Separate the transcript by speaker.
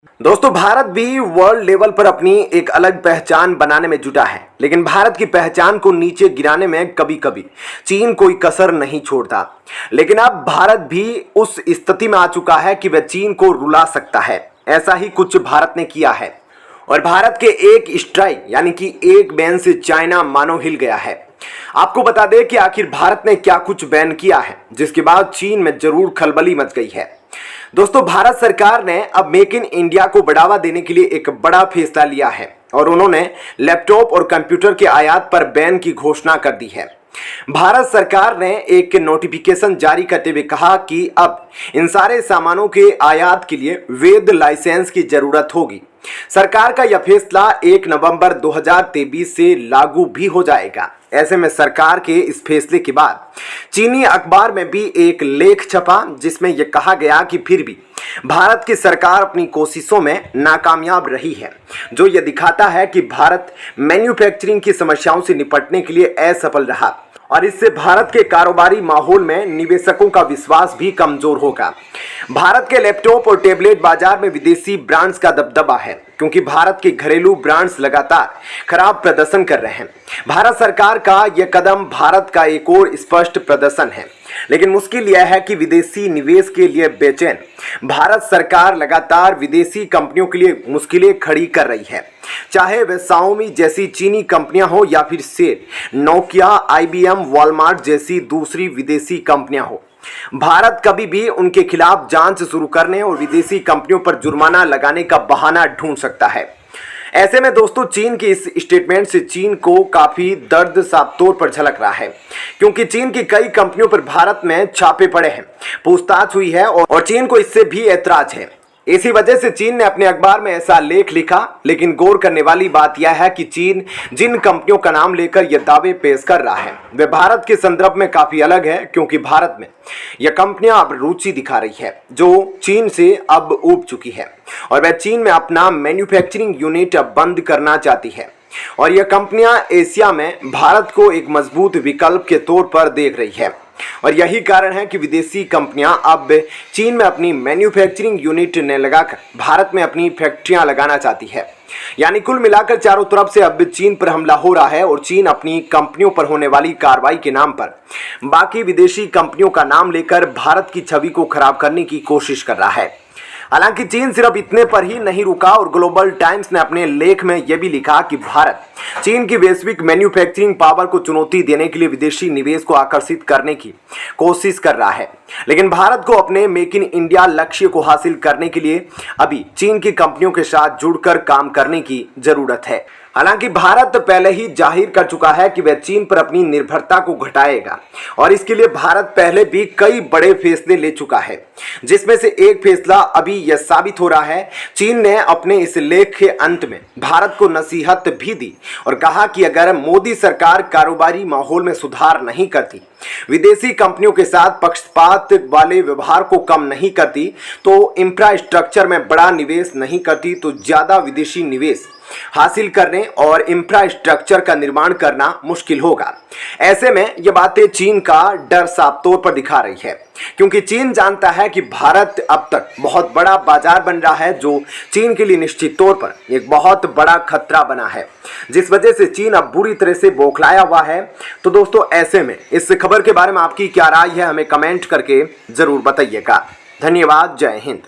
Speaker 1: दोस्तों, भारत भी world level पर अपनी एक अलग पहचान बनाने में जुटा है, लेकिन भारत की पहचान को नीचे गिराने में कभी कभी चीन कोई कसर नहीं छोड़ता। लेकिन अब भारत भी उस स्थिति में आ चुका है कि वह चीन को रुला सकता है। ऐसा ही कुछ भारत ने किया है और भारत के एक स्ट्राइक यानी कि एक बैन से चाइना मानो हिल गया है। आपको बता दें कि आखिर भारत ने क्या कुछ बैन किया है, जिसके बाद चीन में जरूर खलबली मच गई है। दोस्तों, भारत सरकार ने अब मेक इन इंडिया को बढ़ावा देने के लिए एक बड़ा फैसला लिया है और उन्होंने लैपटॉप और कंप्यूटर के आयात पर बैन की घोषणा कर दी है। भारत सरकार ने एक नोटिफिकेशन जारी करते हुए कहा कि अब इन सारे सामानों के आयात के लिए वैध लाइसेंस की जरूरत होगी। सरकार का यह फैसला 1 नवंबर 2023 से लागू भी हो जाएगा। ऐसे में सरकार के इस फैसले के बाद चीनी अखबार में भी एक लेख छपा, जिसमें यह कहा गया कि फिर भी भारत की सरकार अपनी कोशिशों में नाकामयाब रही है, जो यह दिखाता है कि भारत मैन्युफैक्चरिंग की समस्याओं से निपटने के लिए असफल रहा और इससे भारत के कारोबारी माहौल में निवेशकों का विश्वास भी कमजोर होगा। भारत के लैपटॉप और टैबलेट बाजार में विदेशी ब्रांड्स का दबदबा है, क्योंकि भारत के घरेलू ब्रांड्स लगातार खराब प्रदर्शन कर रहे हैं। भारत सरकार का यह कदम भारत का एक और स्पष्ट प्रदर्शन है, लेकिन मुश्किल यह है कि विदेशी निवेश के लिए बेचैन भारत सरकार लगातार विदेशी कंपनियों के लिए मुश्किलें खड़ी कर रही है, चाहे वे Xiaomi जैसी चीनी कंपनियां हो या फिर सेल, नोकिया, IBM, वॉलमार्ट जैसी दूसरी विदेशी कंपनियां हो। भारत कभी भी उनके खिलाफ जांच शुरू करने और विदेशी कंपनियों पर जुर्माना लगाने का बहाना ढूंढ सकता है। ऐसे में दोस्तों, चीन के इस स्टेटमेंट से चीन को काफी दर्द साफ तौर पर झलक रहा है, क्योंकि चीन की कई कंपनियों पर भारत में छापे पड़े हैं, पूछताछ हुई है और चीन को इससे भी ऐतराज है। इसी वजह से चीन ने अपने अखबार में ऐसा लेख लिखा। लेकिन गौर करने वाली बात यह है कि चीन जिन कंपनियों का नाम लेकर यह दावे पेश कर रहा है वे भारत के संदर्भ में काफी अलग है, क्योंकि भारत में यह कंपनियां अब रुचि दिखा रही है, जो चीन से अब ऊब चुकी है और वह चीन में अपना मैन्युफैक्चरिंग यूनिट अब बंद करना चाहती है। और यह कंपनियां एशिया में भारत को एक मजबूत विकल्प के तौर पर देख रही है और यही कारण है कि विदेशी कंपनियां अब चीन में अपनी मैन्युफैक्चरिंग यूनिट ने लगाकर भारत में अपनी फैक्ट्रियां लगाना चाहती है। यानी कुल मिलाकर चारों तरफ से अब चीन पर हमला हो रहा है और चीन अपनी कंपनियों पर होने वाली कार्रवाई के नाम पर बाकी विदेशी कंपनियों का नाम लेकर भारत की छवि को खराब करने की कोशिश कर रहा है। हालांकि चीन सिर्फ इतने पर ही नहीं रुका और ग्लोबल टाइम्स ने अपने लेख में यह भी लिखा कि भारत चीन की वैश्विक मैन्युफैक्चरिंग पावर को चुनौती देने के लिए विदेशी निवेश को आकर्षित करने की कोशिश कर रहा है। लेकिन भारत को अपने मेक इन इंडिया लक्ष्य को हासिल करने के लिए अभी चीन की कंपनियों के साथ जुड़कर काम करने की जरूरत है। हालांकि भारत पहले ही जाहिर कर चुका है कि वह चीन पर अपनी निर्भरता को घटाएगा और इसके लिए भारत पहले भी कई बड़े फैसले ले चुका है, जिसमें से एक फैसला अभी यह साबित हो रहा है। चीन ने अपने इस लेख के अंत में भारत को नसीहत भी दी और कहा कि अगर मोदी सरकार कारोबारी माहौल में सुधार नहीं करती, विदेशी कंपनियों के साथ पक्षपात वाले व्यवहार को कम नहीं करती, तो इंफ्रास्ट्रक्चर में बड़ा निवेश नहीं करती, तो ज्यादा विदेशी निवेश हासिल करने और इंफ्रास्ट्रक्चर का निर्माण करना मुश्किल होगा। ऐसे में ये बातें चीन का डर साफ तौर पर दिखा रही है, क्योंकि चीन जानता है कि भारत अब तक बहुत बड़ा बाजार बन रहा है, जो चीन के लिए निश्चित तौर पर एक बहुत बड़ा खतरा बना है, जिस वजह से चीन अब बुरी तरह से बौखलाया हुआ है। तो दोस्तों, ऐसे में इस खबर के बारे में आपकी क्या राय है, हमें कमेंट करके जरूर बताइएगा। धन्यवाद। जय हिंद।